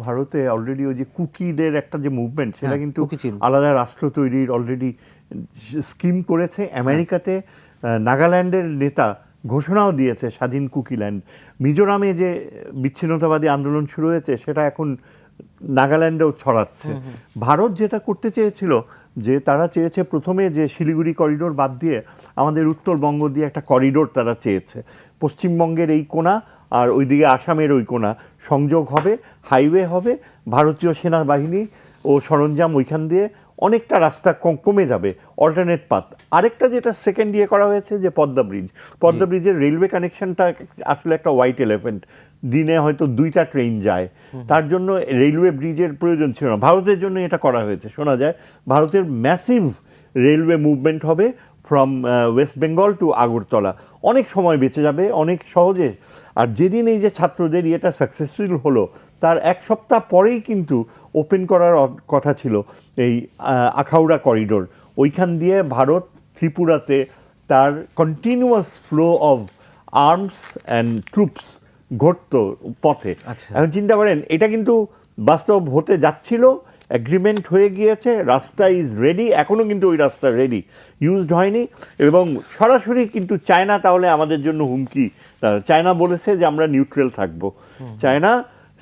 ভারতে অলরেডি ওই যে কুকিদের একটা যে মুভমেন্ট, সেটা কিন্তু আলাদা রাষ্ট্র তৈরির অলরেডি স্কিম করেছে। আমেরিকাতে নাগাল্যান্ডের নেতা ঘোষণাও দিয়েছে স্বাধীন কুকিল্যান্ড। মিজোরামে যে বিচ্ছিন্নতাবাদী আন্দোলন শুরু হয়েছে সেটা এখন নাগাল্যান্ডেও ছড়াচ্ছে। ভারত যেটা করতে চেয়েছিল, যে তারা চেয়েছে প্রথমে যে শিলিগুড়ি করিডোর বাদ দিয়ে আমাদের উত্তরবঙ্গ দিয়ে একটা করিডোর তারা চেয়েছে। পশ্চিমবঙ্গের এই কোণা আর ওইদিকে আসামের ওই কোণা সংযোগ হবে, হাইওয়ে হবে, ভারতীয় সেনাবাহিনী ও সরঞ্জাম ওইখান দিয়ে অনেকটা রাস্তা কমে যাবে, অল্টারনেট পাথ। আরেকটা যেটা সেকেন্ড ইয়ে করা হয়েছে যে পদ্মা ব্রিজ, পদ্মা ব্রিজের রেলওয়ে কানেকশনটা আসলে একটা হোয়াইট এলিফ্যান্ট, দিনে হয়তো 2টা ট্রেন যায়, তার জন্য রেলওয়ে ব্রিজের প্রয়োজন ছিল না। ভারতের জন্য এটা করা হয়েছে। শোনা যায় ভারতের ম্যাসিভ রেলওয়ে মুভমেন্ট হবে ফ্রম ওয়েস্ট বেঙ্গল টু আগরতলা, অনেক সময় বেঁচে যাবে, অনেক সহজে। আর যেদিন এই যে ছাত্রদের ইয়েটা সাকসেসফুল হলো, তার এক সপ্তাহ পরেই কিন্তু ওপেন করার কথা ছিল এই আখাউড়া করিডোর। ওইখান দিয়ে ভারত ত্রিপুরাতে তার continuous flow of arms and troops ঘটত পথে। এখন চিন্তা করেন, এটা কিন্তু বাস্তব হতে যাচ্ছিল, এগ্রিমেন্ট হয়ে গিয়েছে, রাস্তা ইজ রেডি, এখনও কিন্তু ওই রাস্তা রেডি, ইউজড হয়নি। এবং সরাসরি কিন্তু চায়না তাহলে আমাদের জন্য হুমকি। চায়না বলেছে যে আমরা নিউট্রাল থাকবো। চায়না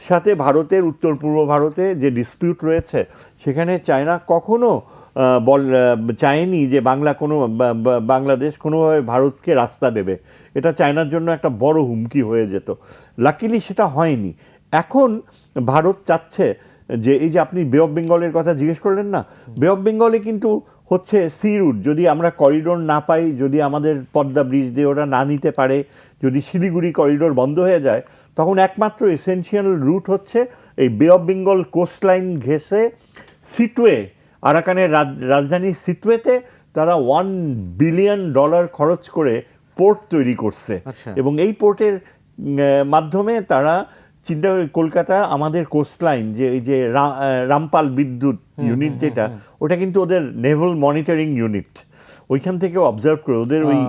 সাথে ভারতের উত্তর পূর্ব ভারতে যে ডিসপিউট রয়েছে, সেখানে চায়না কখনো চায়নি যে বাংলাদেশ কোনোভাবে ভারতকে রাস্তা দেবে। এটা চায়নার জন্য একটা বড় হুমকি হয়ে যেত। লাকিলি সেটা হয়নি। এখন ভারত চাচ্ছে যে এই যে আপনি বে অফ বেঙ্গলের কথা জিজ্ঞেস করলেন না, বে অফ বেঙ্গলে কিন্তু হচ্ছে সি রুট। যদি আমরা করিডোর না পাই, যদি আমাদের পদ্মা ব্রিজ দিয়ে ওরা না নিতে পারে, যদি শিলিগুড়ি করিডোর বন্ধ হয়ে যায়, তখন একমাত্র এসেনশিয়াল রুট হচ্ছে এই বে অফ বেঙ্গল কোস্টলাইন ঘেঁষে সিটওয়ে, আরাকানের রাজধানী সিটওয়েতে তারা $1 বিলিয়ন খরচ করে পোর্ট তৈরি করছে। এবং এই পোর্টের মাধ্যমে তারা চিন্তা করি, কলকাতা আমাদের কোস্টলাইন যে এই যে রামপাল বিদ্যুৎ ইউনিট যেটা, ওটা কিন্তু ওদের নেভাল মনিটরিং ইউনিট, ওইখান থেকে অবজার্ভ করে ওদের ওই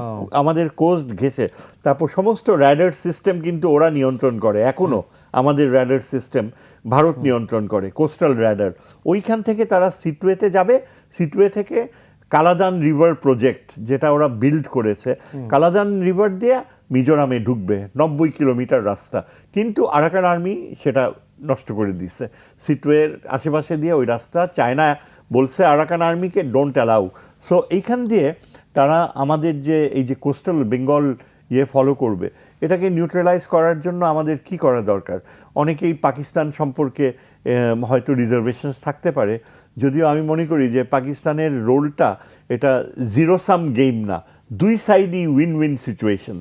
আমাদের কোস্ট ঘেঁষে, তারপর সমস্ত র্যাডার সিস্টেম কিন্তু ওরা নিয়ন্ত্রণ করে। এখনও আমাদের র্যাডার সিস্টেম ভারত নিয়ন্ত্রণ করে, কোস্টাল র্যাডার। ওইখান থেকে তারা সিটওয়েতে যাবে, সিটওয়ে থেকে কালাদান রিভার প্রজেক্ট যেটা ওরা বিল্ড করেছে, কালাদান রিভার দিয়ে মিজোরামে ঢুকবে, 90 কিলোমিটার রাস্তা। কিন্তু আরাকান আর্মি সেটা নষ্ট করে দিচ্ছে। সিটওয়ের আশেপাশে দিয়ে ওই রাস্তা চায়না বলছে আরাকান আর্মিকে ডোন্ট অ্যালাউ। সো এইখান দিয়ে তারা আমাদের যে এই যে কোস্টাল বেঙ্গল ফলো করবে, এটাকে নিউট্রালাইজ করার জন্য আমাদের কি করা দরকার? অনেকেই পাকিস্তান সম্পর্কে হয়তো রিজার্ভেশনস থাকতে পারে, যদিও আমি মনে করি যে পাকিস্তানের রোলটা এটা জিরো সাম গেম না, দুই সাইডই উইন উইন সিচুয়েশন।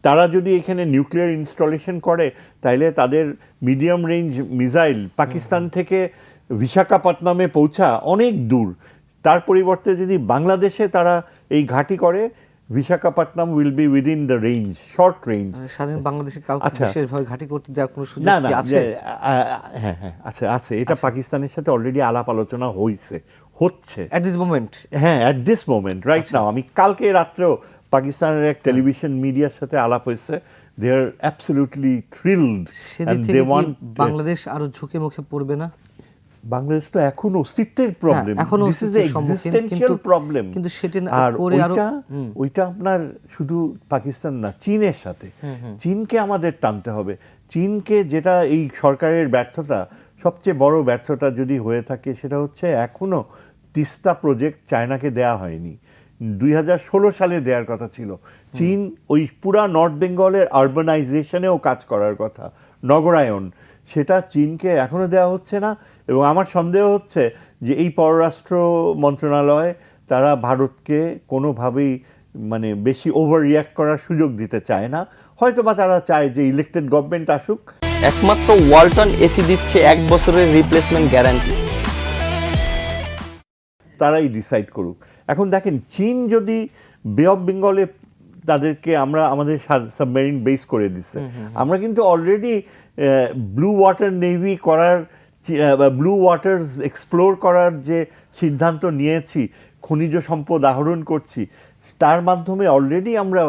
তারা যদি এখানে নিউক্লিয়ার ইনস্টলেশন করে, তাইলে তাদের মিডিয়াম রেঞ্জ মিসাইল পাকিস্তান থেকে বিশাখাপত্তনমে পৌঁছা অনেক দূর। তার পরিবর্তে যদি বাংলাদেশে তারা এই ঘাঁটি করে, Visakhapatnam will be within the range, short range. স্বাধীন বাংলাদেশে কাউকে বিশেষভাবে ঘাঁটি করতে দেওয়ার কোনো সুযোগ আছে? হ্যাঁ হ্যাঁ আছে। এটা পাকিস্তানের সাথে অলরেডি আলাপ আলোচনা হচ্ছে এট দিস মোমেন্ট। হ্যাঁ, at this moment, right now. আমি কালকে রাত্রেও পাকিস্তানের এক টেলিভিশন মিডিয়ার সাথে আলাপ হয়েছে। They are absolutely thrilled and they want. Bangladesh আরো ঝুঁকে মুখে পড়বে না? বাংলাদেশ তো এখন অস্তিত্বের problem, this is existential problem. কিন্তু সেটা আর ওইটা আপনার শুধু পাকিস্তান না, চীনের সাথে, চীনকে আমাদের টানতে হবে। চীনকে, যেটা এই সরকারের ব্যর্থতা, সবচেয়ে বড় ব্যর্থতা যদি হয়ে থাকে, সেটা হচ্ছে এখনো তিস্তা প্রজেক্ট চায়নাকে দেয়া হয়নি। 2016 সালে দেওয়ার কথা ছিল। চীন ওই পুরা নর্থ বেঙ্গলের আরবানাইজেশনেও কাজ করার কথা, নগরায়ন, সেটা চীনকে এখনও দেওয়া হচ্ছে না। এবং আমার সন্দেহ হচ্ছে যে এই পররাষ্ট্র মন্ত্রণালয় তারা ভারতকে কোনোভাবেই মানে বেশি ওভার রিয়াক্ট করার সুযোগ দিতে চায় না। হয়তো বা তারা চায় যে ইলেক্টেড গভর্নমেন্ট আসুক। একমাত্র ওয়ালটন এসি দিচ্ছে 1 বছরের রিপ্লেসমেন্ট গ্যারান্টি। তারাই ডিসাইড করুক। এখন দেখেন, চীন যদি বে অফ বেঙ্গলে তাদেরকে আমাদের সাবমেরিন বেস করে দিচ্ছে, আমরা কিন্তু অলরেডি ব্লু ওয়াটার নেভি করার, ব্লু ওয়াটার্স এক্সপ্লোর করার যে সিদ্ধান্ত নিয়েছি, খনিজ সম্পদ আহরণ করছি, তার মাধ্যমে অলরেডি আমরা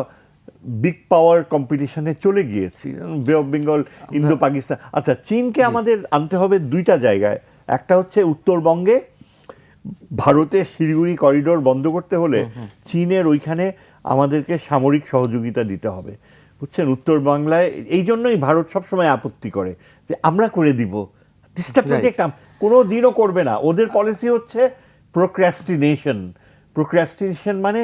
বিগ পাওয়ার কম্পিটিশনে চলে গিয়েছি, বে অফ বেঙ্গল, ইন্দো পাকিস্তান। আচ্ছা, চীনকে আমাদের আনতে হবে দুইটা জায়গায়। একটা হচ্ছে উত্তরবঙ্গে, ভারতের শিলিগুড়ি করিডোর বন্ধ করতে হলে চীনের ওইখানে আমাদেরকে সামরিক সহযোগিতা দিতে হবে, বুঝছেন। উত্তর বাংলায় এই জন্যই ভারত সবসময় আপত্তি করে যে আমরা করে দিব, দিসটা প্রজেক্ট কোনো দিনও করবে না। ওদের পলিসি হচ্ছে প্রোক্রাস্টিনেশন মানে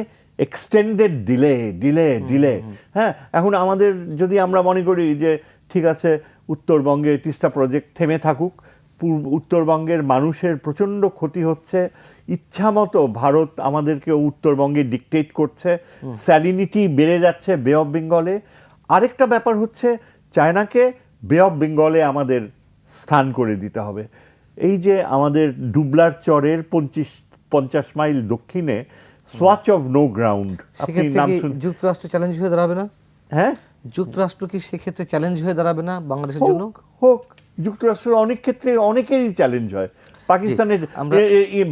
এক্সটেন্ডেড ডিলে। হ্যাঁ, এখন আমাদের যদি আমরা মনে করি যে ঠিক আছে উত্তরবঙ্গে তিস্তা প্রজেক্ট থেমে থাকুক, উত্তরবঙ্গের মানুষের প্রচণ্ড ক্ষতি হচ্ছে, ইচ্ছামতো ভারত আমাদেরকে উত্তরবঙ্গে ডিকটেট করছে, স্যালিনিটি বেড়ে যাচ্ছে বে অফ বেঙ্গলে। আরেকটা ব্যাপার হচ্ছে চায়নাকে বে অফ বেঙ্গলে আমাদের স্থান করে দিতে হবে। এই যে আমাদের ডুবলার চরের 50 মাইল দক্ষিণে সোয়াচ অফ নো গ্রাউন্ড, আপনি নাম শুনছেন? যুক্তরাষ্ট্র চ্যালেঞ্জ হয়ে দাঁড়াবে না? হ্যাঁ, যুক্তরাষ্ট্র কি সেক্ষেত্রে চ্যালেঞ্জ হয়ে দাঁড়াবে না বাংলাদেশের জন্য? হোক, যুক্তরাষ্ট্রের অনেক ক্ষেত্রে অনেকেরই চ্যালেঞ্জ হয়। পাকিস্তানের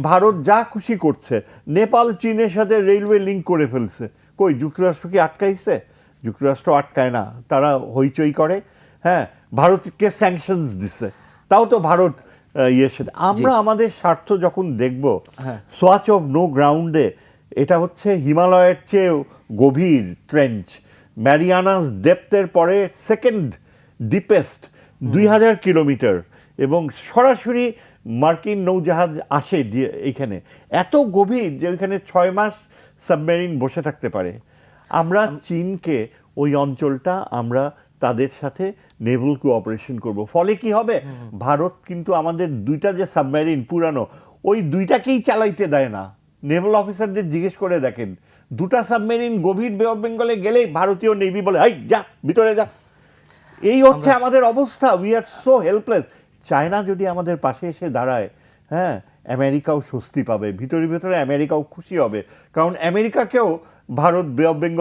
ভারত যা খুশি করছে, নেপাল চীনের সাথে রেলওয়ে লিঙ্ক করে ফেলছে, কই যুক্তরাষ্ট্র কি আটকাইছে? যুক্তরাষ্ট্র আটকায় না, তারা হইচই করে। হ্যাঁ, ভারতকে স্যাংশনস দিচ্ছে, তাও তো ভারত ইয়ের সাথে। আমরা আমাদের স্বার্থ যখন দেখব, সোয়াচ অফ নো গ্রাউন্ডে, এটা হচ্ছে হিমালয়ের চেয়েও গভীর ট্রেঞ্চ, ম্যারিয়ানাস ডেপথের পরে সেকেন্ড ডিপেস্ট, 2000 কিলোমিটার, এবং সরাসরি মার্কিন নৌজাহাজ আসে এইখানে, এত গভীর যে ওইখানে 6 মাস সাবমেরিন বসে থাকতে পারে। আমরা চীনকে ওই অঞ্চলটা আমরা তাদের সাথে নেভাল কোঅপারেশন করব, ফলে কি হবে, ভারত কিন্তু আমাদের দুইটা যে সাবমেরিন পুরানো, ওই দুইটাকেই চালাইতে দেয় না। নেভাল অফিসারদের জিজ্ঞেস করে দেখেন, দুটা সাবমেরিন গভীর বে অফ বেঙ্গলে গেলেই ভারতীয় নেভি বলে এই যা ভিতরে যা। এই হচ্ছে আমাদের অবস্থা, we are so helpless. China যদি আমাদের পাশে এসে দাঁড়ায়, হ্যাঁ, আমেরিকাও স্বস্তি পাবে, ভিতরে ভিতরে আমেরিকাও খুশি হবে, কারণ আমেরিকাকেও ভারত বে অফ বেঙ্গল